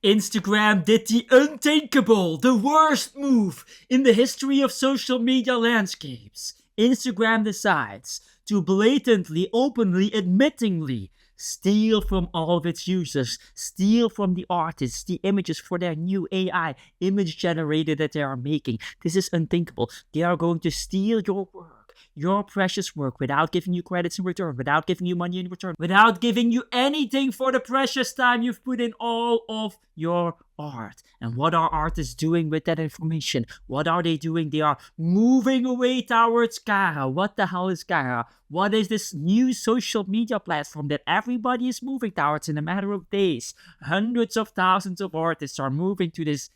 Instagram did the unthinkable, the worst move in the history of social media landscapes. Instagram decides to blatantly, openly, admittingly steal from all of its users, steal from the artists the images for their new AI image generator that they are making. This is unthinkable. They are going to steal your work, your precious work, without giving you credits in return, without giving you money in return, without giving you anything for the precious time you've put in all of your art. And what are artists doing with that information? What are they doing? They are moving away towards Cara. What the hell is Cara? What is this new social media platform that everybody is moving towards in a matter of days? Hundreds of thousands of artists are moving to this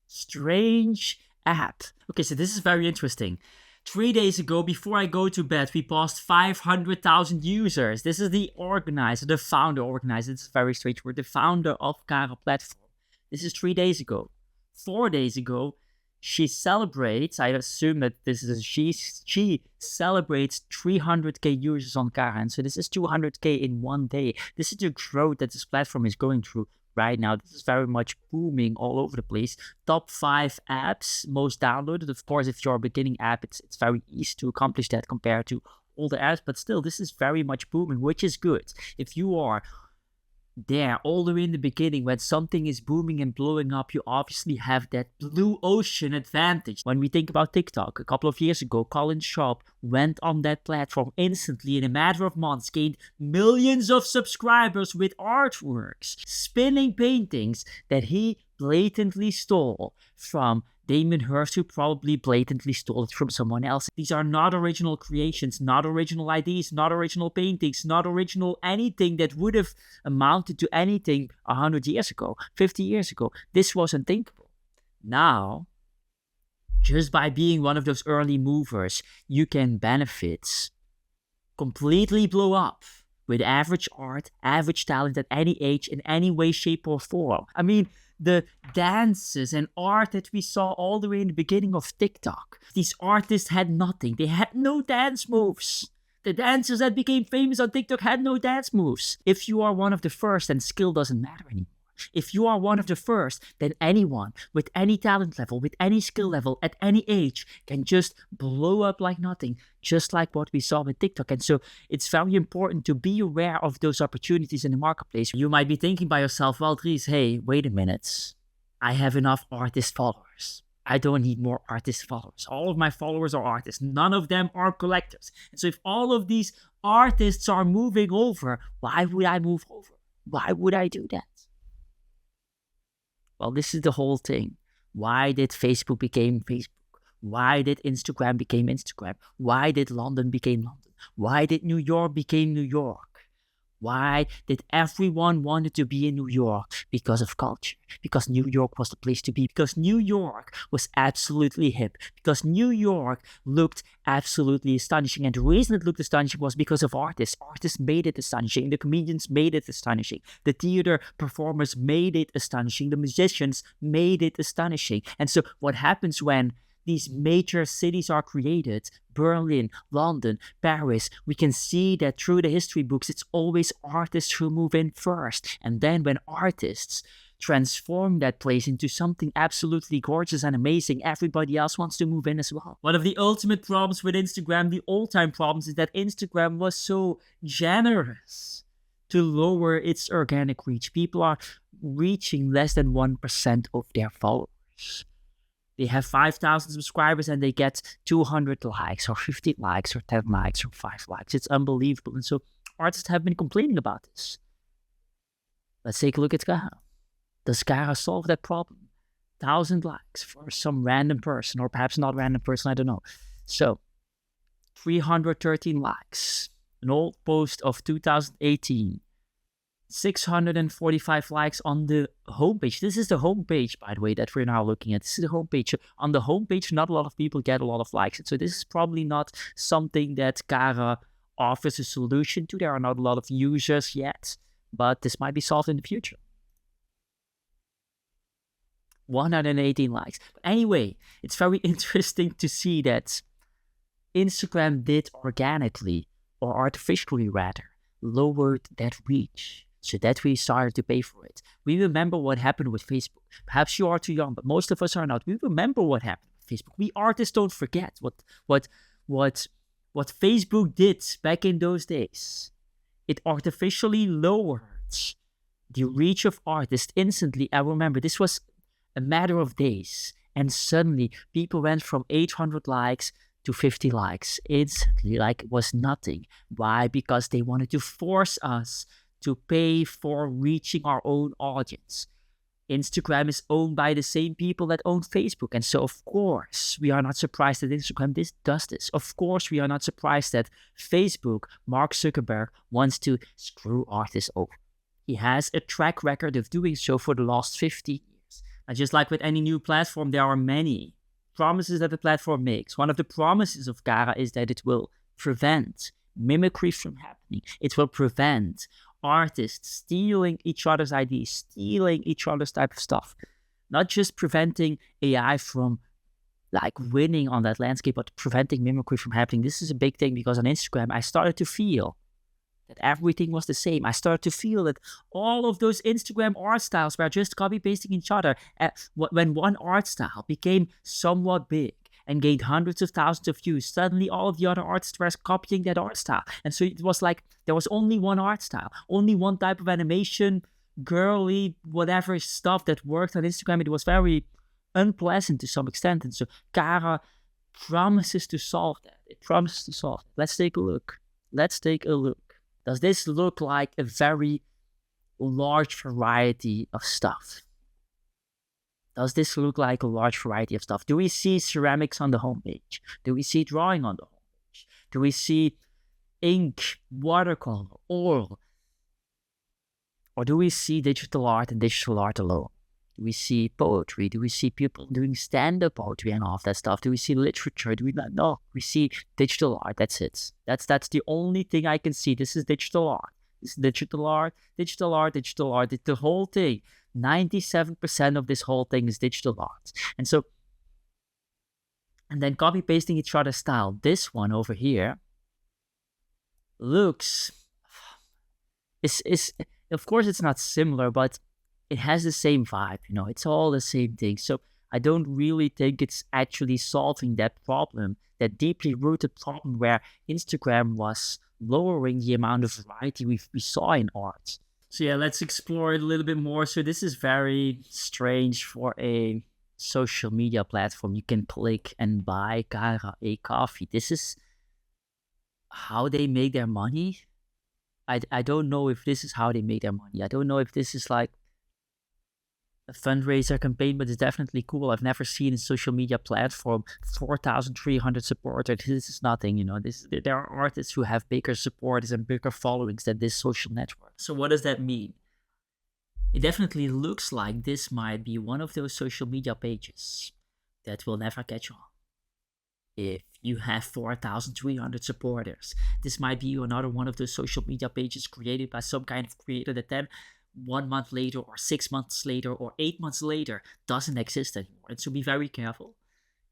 strange app. Okay, so this is very interesting. 3 days ago, before I go to bed, we passed 500,000 users. This is the organizer, the founder organizer. This is very strange word. The founder of Cara platform. This is 3 days ago. 4 days ago, she celebrates, I assume that this is she celebrates 300k users on Cara. And so this is 200k in 1 day. This is the growth that this platform is going through right now. This is very much booming all over the place. Top 5 apps most downloaded. Of course, if you're a beginning app, it's very easy to accomplish that compared to all the apps, but still, this is very much booming, which is good. If you are there all the way in the beginning, when something is booming and blowing up, you obviously have that blue ocean advantage. When we think about TikTok, a couple of years ago, Colin Sharp went on that platform instantly in a matter of months, gained millions of subscribers with artworks, spinning paintings that he blatantly stole from Damon Hirst, who probably blatantly stole it from someone else. These are not original creations, not original ideas, not original paintings, not original anything that would have amounted to anything 100 years ago, 50 years ago. This was unthinkable. Now, just by being one of those early movers, you can benefit, completely blow up with average art, average talent at any age, in any way, shape, or form. I mean, the dances and art that we saw all the way in the beginning of TikTok. These artists had nothing. They had no dance moves. The dancers that became famous on TikTok had no dance moves. If you are one of the first, then skill doesn't matter anymore. If you are one of the first, then anyone with any talent level, with any skill level, at any age, can just blow up like nothing, just like what we saw with TikTok. And so it's very important to be aware of those opportunities in the marketplace. You might be thinking by yourself, well, Dries, hey, wait a minute. I have enough artist followers. I don't need more artist followers. All of my followers are artists. None of them are collectors. And so if all of these artists are moving over, why would I move over? Why would I do that? Well, this is the whole thing. Why did Facebook become Facebook? Why did Instagram become Instagram? Why did London become London? Why did New York become New York? Why did everyone wanted to be in New York? Because of culture. Because New York was the place to be. Because New York was absolutely hip. Because New York looked absolutely astonishing. And the reason it looked astonishing was because of artists. Artists made it astonishing. The comedians made it astonishing. The theater performers made it astonishing. The musicians made it astonishing. And so what happens when these major cities are created, Berlin, London, Paris, we can see that through the history books, it's always artists who move in first. And then when artists transform that place into something absolutely gorgeous and amazing, everybody else wants to move in as well. One of the ultimate problems with Instagram, the all-time problems, is that Instagram was so generous to lower its organic reach. People are reaching less than 1% of their followers. They have 5,000 subscribers and they get 200 likes or 50 likes or 10 likes or 5 likes. It's unbelievable. And so artists have been complaining about this. Let's take a look at Cara. Does Cara solve that problem? 1,000 likes for some random person, or perhaps not random person, I don't know. So 313 likes. An old post of 2018. 645 likes on the homepage. This is the homepage, by the way, that we're now looking at. This is the homepage. On the homepage, not a lot of people get a lot of likes. So this is probably not something that Cara offers a solution to. There are not a lot of users yet, but this might be solved in the future. 118 likes. But anyway, it's very interesting to see that Instagram did organically, or artificially rather, lowered that reach. So that we started to pay for it. We remember what happened with Facebook. Perhaps you are too young, but most of us are not. We remember what happened with Facebook. We artists don't forget what what Facebook did back in those days. It artificially lowered the reach of artists instantly. I remember this was a matter of days, and suddenly people went from 800 likes to 50 likes instantly, like it was nothing. Why? Because they wanted to force us to pay for reaching our own audience. Instagram is owned by the same people that own Facebook. And so, of course, we are not surprised that Instagram does this. Of course, we are not surprised that Facebook, Mark Zuckerberg, wants to screw artists over. He has a track record of doing so for the last 50 years. And just like with any new platform, there are many promises that the platform makes. One of the promises of Cara is that it will prevent mimicry from happening. It will prevent artists stealing each other's ideas, stealing each other's type of stuff. Not just preventing AI from like winning on that landscape, but preventing mimicry from happening. This is a big thing because on Instagram, I started to feel that everything was the same. I started to feel that all of those Instagram art styles were just copy pasting each other. When one art style became somewhat big and gained hundreds of thousands of views, suddenly all of the other artists were copying that art style. And so it was like there was only one art style, only one type of animation, girly, whatever stuff that worked on Instagram. It was very unpleasant to some extent. And so Cara promises to solve that. It promises to solve it. Let's take a look. Does this look like a very large variety of stuff? Does this look like a large variety of stuff? Do we see ceramics on the homepage? Do we see drawing on the homepage? Do we see ink, watercolor, oil? Or do we see digital art and digital art alone? Do we see poetry? Do we see people doing stand-up poetry and all of that stuff? Do we see literature? Do we not? No, we see digital art. That's it. That's the only thing I can see. This is digital art. This is digital art, digital art, digital art. It's the whole thing. 97% of this whole thing is digital art. And so, and then copy pasting each other's style. This one over here looks, is of course it's not similar, but it has the same vibe, it's all the same thing. So I don't really think it's actually solving that problem, that deeply rooted problem where Instagram was lowering the amount of variety we saw in art. So yeah, let's explore it a little bit more. So this is very strange for a social media platform. You can click and buy Cara a coffee. This is how they make their money. I don't know if this is how they make their money. I don't know if this is like a fundraiser campaign, but it's definitely cool. I've never seen a social media platform 4,300 supporters. This is nothing, there are artists who have bigger supporters and bigger followings than this social network. So what does that mean? It definitely looks like this might be one of those social media pages that will never catch on. If you have 4,300 supporters, this might be another one of those social media pages created by some kind of creator that then 1 month later or 6 months later or 8 months later doesn't exist anymore. And so be very careful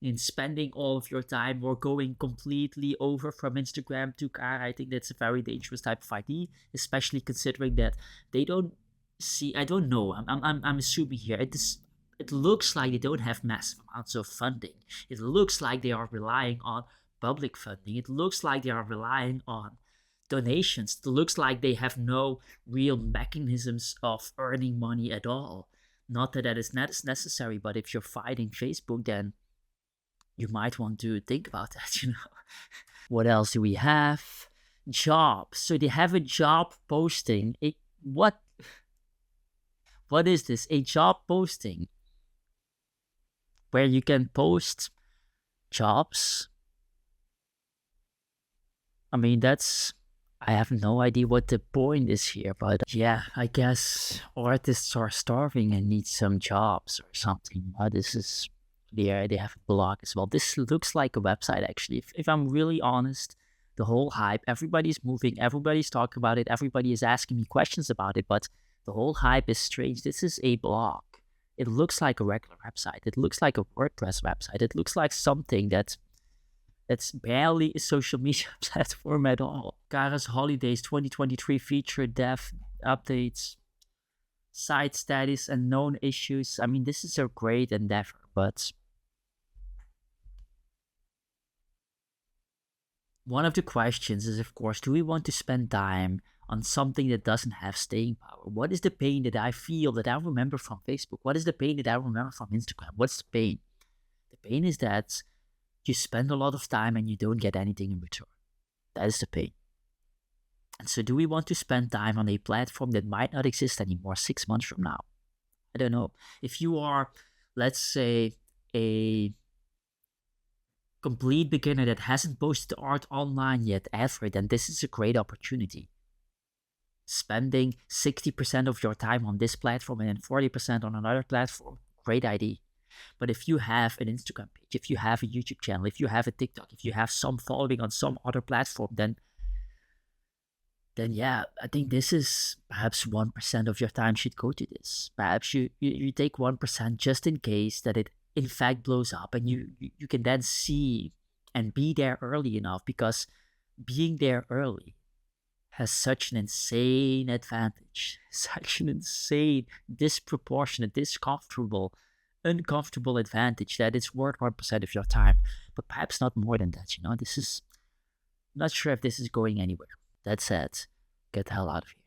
in spending all of your time or going completely over from Instagram to Cara. I think that's a very dangerous type of idea, especially considering that they don't see, I don't know, I'm assuming here, it looks like they don't have massive amounts of funding. It looks like they are relying on public funding. It looks like they are relying on donations. It looks like they have no real mechanisms of earning money at all. Not that that is necessary, but if you're fighting Facebook, then you might want to think about that, What else do we have? Jobs. So they have a job posting. What is this? A job posting where you can post jobs. I mean, I have no idea what the point is here, but yeah, I guess artists are starving and need some jobs or something. This is, they have a blog as well. This looks like a website, actually. If I'm really honest, the whole hype, everybody's moving, everybody's talking about it, everybody is asking me questions about it, but the whole hype is strange. This is a blog. It looks like a regular website. It looks like a WordPress website. It looks like something that's barely a social media platform at all. Cara's Holidays 2023 featured updates, site status, and known issues. I mean, this is a great endeavor, but one of the questions is, of course, do we want to spend time on something that doesn't have staying power? What is the pain that I feel that I remember from Facebook? What is the pain that I remember from Instagram? What's the pain? The pain is that you spend a lot of time and you don't get anything in return. That is the pain. And so, do we want to spend time on a platform that might not exist anymore 6 months from now? I don't know. If you are, let's say, a complete beginner that hasn't posted art online yet ever, then this is a great opportunity. Spending 60% of your time on this platform and then 40% on another platform, great idea. But if you have an Instagram page, if you have a YouTube channel, if you have a TikTok, if you have some following on some other platform, then yeah, I think this is perhaps 1% of your time should go to this. Perhaps you take 1% just in case that it in fact blows up, and you can then see and be there early enough, because being there early has such an insane advantage, such an insane, disproportionate, uncomfortable advantage that it's worth 1% of your time, but perhaps not more than that. This is, not sure if this is going anywhere. That said, get the hell out of here.